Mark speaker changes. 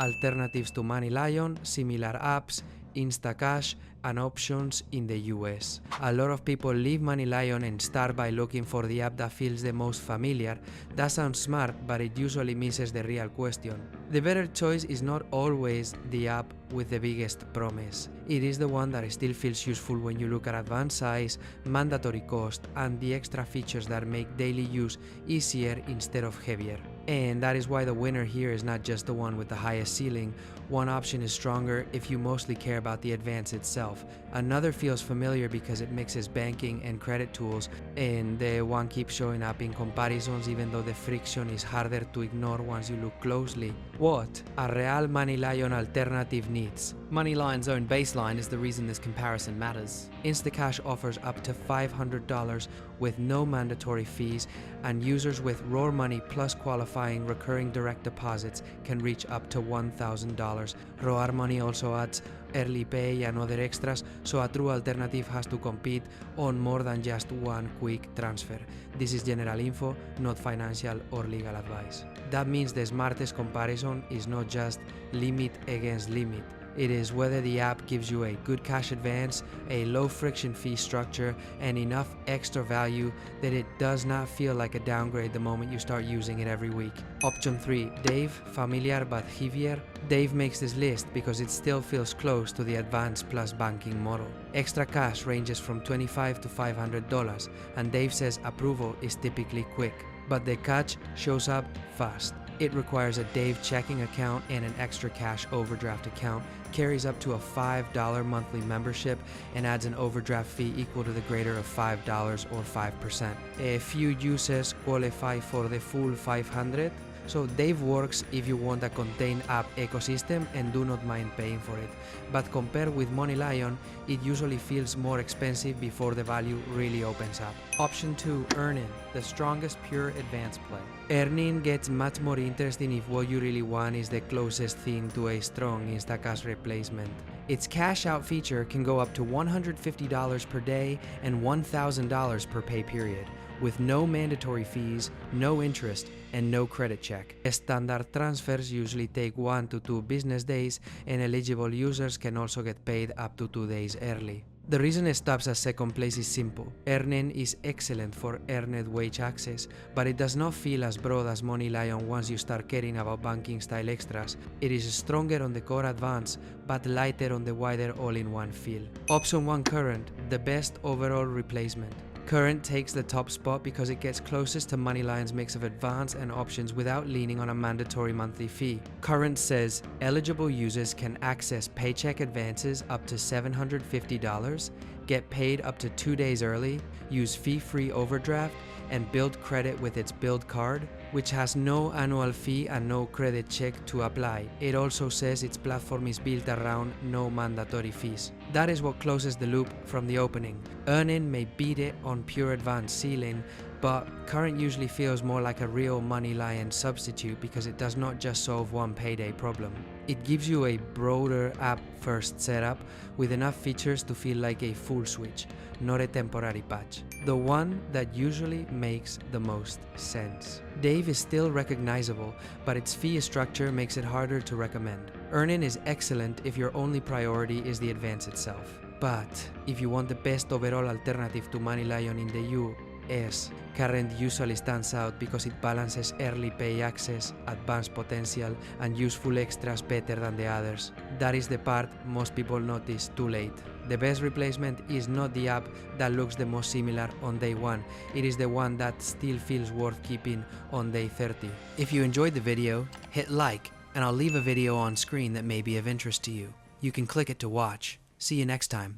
Speaker 1: alternatives to MoneyLion, similar apps, InstaCash, and options in the US. A lot of people leave MoneyLion and start by looking for the app that feels the most familiar. That sounds smart, but it usually misses the real question. The better choice is not always the app with the biggest promise. It is the one that still feels useful when you look at advanced size, mandatory cost, and the extra features that make daily use easier instead of heavier. And that is why the winner here is not just the one with the highest ceiling. One option is stronger if you mostly care about the advance itself. Another feels familiar because it mixes banking and credit tools, and the one keeps showing up in comparisons even though the friction is harder to ignore once you look closely. What a real MoneyLion alternative needs.
Speaker 2: MoneyLion's own baseline is the reason this comparison matters.
Speaker 1: InstaCash offers up to $500 with no mandatory fees, and users with raw money plus qualifying recurring direct deposits can reach up to $1,000. Raw money also adds early pay and other extras, so a true alternative has to compete on more than just one quick transfer. This is general info, not financial or legal advice. That means the smartest comparison is not just limit against limit. It is whether the app gives you a good cash advance, a low friction fee structure, and enough extra value that it does not feel like a downgrade the moment you start using it every week. Option 3. Dave, familiar but heavier. Dave makes this list because it still feels close to the advanced plus banking model. Extra cash ranges from $25 to $500, and Dave says approval is typically quick. But the catch shows up fast. It requires a Dave checking account and an extra cash overdraft account, carries up to a $5 monthly membership, and adds an overdraft fee equal to the greater of $5 or 5%. A few users qualify for the full $500. So Dave works if you want a contained app ecosystem and do not mind paying for it. But compared with MoneyLion, it usually feels more expensive before the value really opens up. Option 2. Earnin, the strongest pure advance play. Earnin gets much more interesting if what you really want is the closest thing to a strong InstaCash replacement. Its cash out feature can go up to $150 per day and $1,000 per pay period, with no mandatory fees, no interest, and no credit check. Standard transfers usually take 1 to 2 business days, and eligible users can also get paid up to 2 days early. The reason it stops at second place is simple. Earnin is excellent for earned wage access, but it does not feel as broad as MoneyLion once you start caring about banking style extras. It is stronger on the core advance, but lighter on the wider all-in-one feel. Option 1. Current, the best overall replacement. Current takes the top spot because it gets closest to MoneyLion's mix of advance and options without leaning on a mandatory monthly fee. Current says eligible users can access paycheck advances up to $750, get paid up to 2 days early, use fee-free overdraft, and build credit with its Build card, which has no annual fee and no credit check to apply. It also says its platform is built around no mandatory fees. That is what closes the loop from the opening. Earnin may beat it on pure advanced ceiling, but Current usually feels more like a real MoneyLion substitute because it does not just solve one payday problem. It gives you a broader app-first setup with enough features to feel like a full switch, not a temporary patch. The one that usually makes the most sense. Dave is still recognizable, but its fee structure makes it harder to recommend. Earnin is excellent if your only priority is the advance itself. But if you want the best overall alternative to MoneyLion in the US, Current usually stands out because it balances early pay access, advanced potential, and useful extras better than the others. That is the part most people notice too late. The best replacement is not the app that looks the most similar on day 1. It is the one that still feels worth keeping on day 30. If you enjoyed the video, hit like, and I'll leave a video on screen that may be of interest to you. You can click it to watch. See you next time.